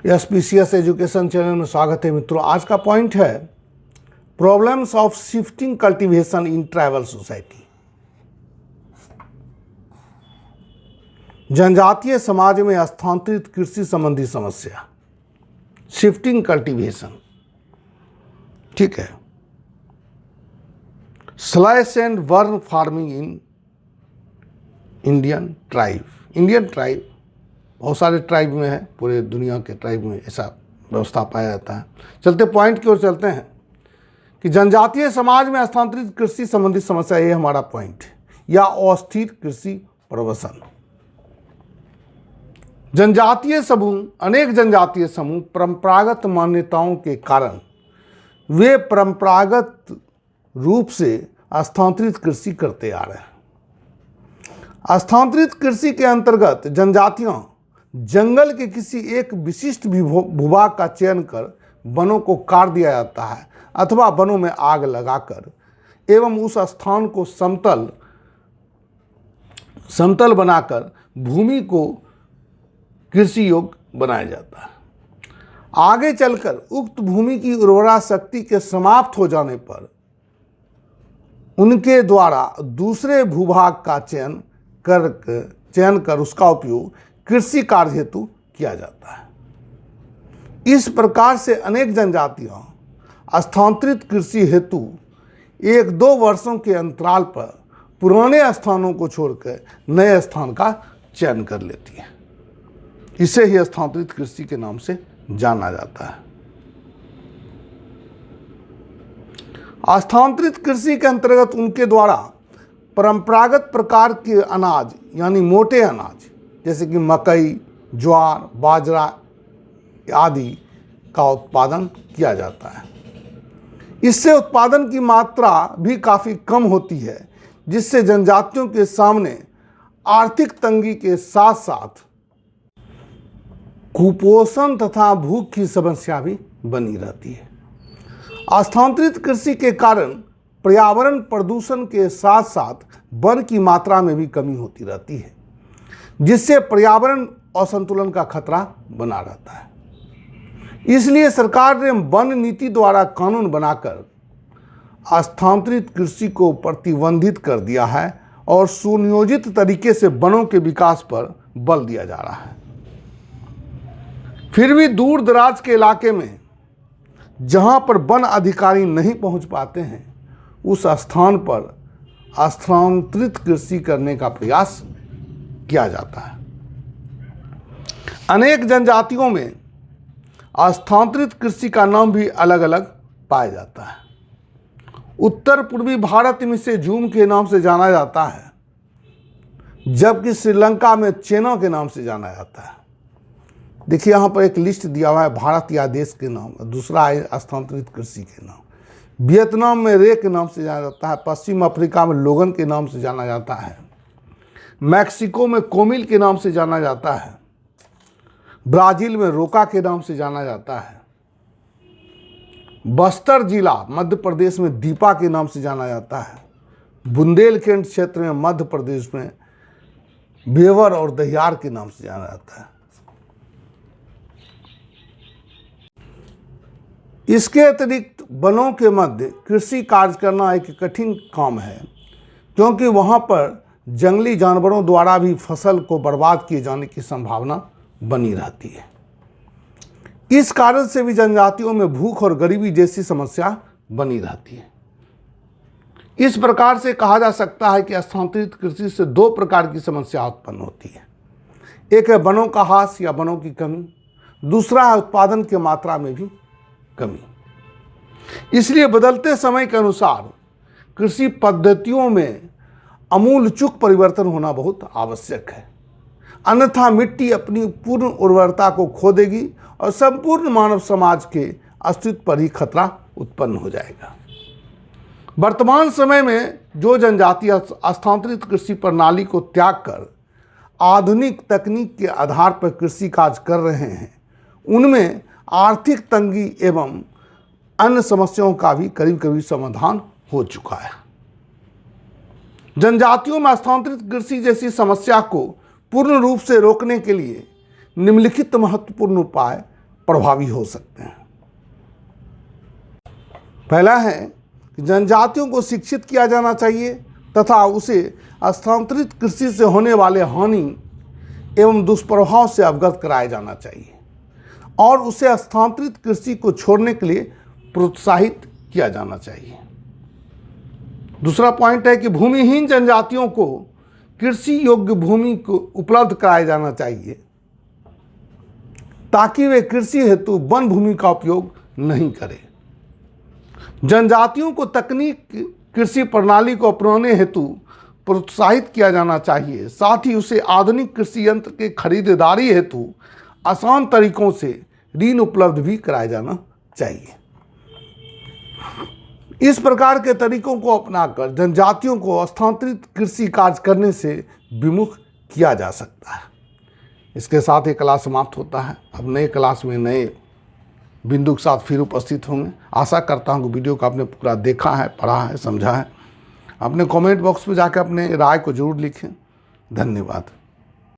SPCS education channel में स्वागत है मित्रों। आज का पॉइंट है problems of shifting cultivation in tribal society. जनजातीय समाज में स्थानांतरित कृषि संबंधी समस्या, शिफ्टिंग कल्टीवेशन। ठीक है। Slash and burn farming in Indian tribe बहुत सारे ट्राइब में है, पूरे दुनिया के ट्राइब में ऐसा व्यवस्था पाया जाता है। चलते पॉइंट की ओर चलते हैं कि जनजातीय समाज में स्थानांतरित कृषि संबंधी समस्या, ये हमारा पॉइंट है, या अस्थिर कृषि प्रवसन। अनेक जनजातीय समूह परंपरागत मान्यताओं के कारण वे परंपरागत रूप से स्थानांतरित कृषि करते आ रहे हैं। स्थानांतरित कृषि के अंतर्गत जनजातियां जंगल के किसी एक विशिष्ट भूभाग का चयन कर वनों को काट दिया जाता है अथवा वनों में आग लगाकर एवं उस स्थान को समतल बनाकर भूमि को कृषि योग्य बनाया जाता है। आगे चलकर उक्त भूमि की उर्वरा शक्ति के समाप्त हो जाने पर उनके द्वारा दूसरे भूभाग का चयन कर उसका उपयोग कृषि कार्य हेतु किया जाता है। इस प्रकार से अनेक जनजातियां स्थानांतरित कृषि हेतु 1-2 वर्षों के अंतराल पर पुराने स्थानों को छोड़कर नए स्थान का चयन कर लेती हैं। इसे ही स्थानांतरित कृषि के नाम से जाना जाता है। स्थानांतरित कृषि के अंतर्गत उनके द्वारा परंपरागत प्रकार के अनाज यानी मोटे अनाज जैसे कि मकई, ज्वार, बाजरा आदि का उत्पादन किया जाता है। इससे उत्पादन की मात्रा भी काफ़ी कम होती है, जिससे जनजातियों के सामने आर्थिक तंगी के साथ साथ कुपोषण तथा भूख की समस्या भी बनी रहती है। स्थानांतरित कृषि के कारण पर्यावरण प्रदूषण के साथ साथ वन की मात्रा में भी कमी होती रहती है, जिससे पर्यावरण असंतुलन का खतरा बना रहता है। इसलिए सरकार ने वन नीति द्वारा कानून बनाकर स्थानांतरित कृषि को प्रतिबंधित कर दिया है और सुनियोजित तरीके से वनों के विकास पर बल दिया जा रहा है। फिर भी दूर दराज के इलाके में जहां पर वन अधिकारी नहीं पहुंच पाते हैं, उस स्थान पर स्थानांतरित कृषि करने का प्रयास किया जाता है। अनेक जनजातियों में स्थानांतरित कृषि का नाम भी अलग अलग पाया जाता है। उत्तर पूर्वी भारत में इसे झूम के नाम से जाना जाता है, जबकि श्रीलंका में चेना के नाम से जाना जाता है। देखिए यहाँ पर एक लिस्ट दिया हुआ है भारत या देश के नाम, दूसरा है स्थानांतरित कृषि के नाम। वियतनाम में रे के नाम से जाना जाता है, पश्चिम अफ्रीका में लोगन के नाम से जाना जाता है, मैक्सिको में कोमिल के नाम से जाना जाता है, ब्राज़ील में रोका के नाम से जाना जाता है, बस्तर जिला मध्य प्रदेश में दीपा के नाम से जाना जाता है, बुंदेलखंड क्षेत्र में मध्य प्रदेश में बेवर और दहियार के नाम से जाना जाता है। इसके अतिरिक्त वनों के मध्य कृषि कार्य करना एक कठिन काम है, क्योंकि वहाँ पर जंगली जानवरों द्वारा भी फसल को बर्बाद किए जाने की संभावना बनी रहती है। इस कारण से भी जनजातियों में भूख और गरीबी जैसी समस्या बनी रहती है। इस प्रकार से कहा जा सकता है कि स्थानांतरित कृषि से 2 प्रकार की समस्या उत्पन्न होती है। एक है वनों का ह्रास या वनों की कमी, दूसरा है उत्पादन की मात्रा में भी कमी। इसलिए बदलते समय के अनुसार कृषि पद्धतियों में आमूल चूक परिवर्तन होना बहुत आवश्यक है, अन्यथा मिट्टी अपनी पूर्ण उर्वरता को खो देगी और संपूर्ण मानव समाज के अस्तित्व पर ही खतरा उत्पन्न हो जाएगा। वर्तमान समय में जो जनजातियां स्थानांतरित कृषि प्रणाली को त्याग कर आधुनिक तकनीक के आधार पर कृषि कार्य कर रहे हैं, उनमें आर्थिक तंगी एवं अन्य समस्याओं का भी करीब करीब समाधान हो चुका है। जनजातियों में स्थानांतरित कृषि जैसी समस्या को पूर्ण रूप से रोकने के लिए निम्नलिखित महत्वपूर्ण उपाय प्रभावी हो सकते हैं। पहला है कि जनजातियों को शिक्षित किया जाना चाहिए तथा उसे स्थानांतरित कृषि से होने वाले हानि एवं दुष्प्रभाव से अवगत कराया जाना चाहिए और उसे स्थानांतरित कृषि को छोड़ने के लिए प्रोत्साहित किया जाना चाहिए। दूसरा पॉइंट है कि भूमिहीन जनजातियों को कृषि योग्य भूमि को उपलब्ध कराया जाना चाहिए ताकि वे कृषि हेतु वन भूमि का उपयोग नहीं करें। जनजातियों को तकनीक कृषि प्रणाली को अपनाने हेतु प्रोत्साहित किया जाना चाहिए, साथ ही उसे आधुनिक कृषि यंत्र के खरीदारी हेतु आसान तरीकों से ऋण उपलब्ध भी कराया जाना चाहिए। इस प्रकार के तरीकों को अपनाकर जनजातियों को स्थानांतरित कृषि कार्य करने से विमुख किया जा सकता है। इसके साथ ये क्लास समाप्त होता है। अब नए क्लास में नए बिंदु के साथ फिर उपस्थित होंगे। आशा करता हूँ कि वीडियो को आपने पूरा देखा है, पढ़ा है, समझा है। अपने कमेंट बॉक्स में जाकर अपने राय को जरूर लिखें। धन्यवाद।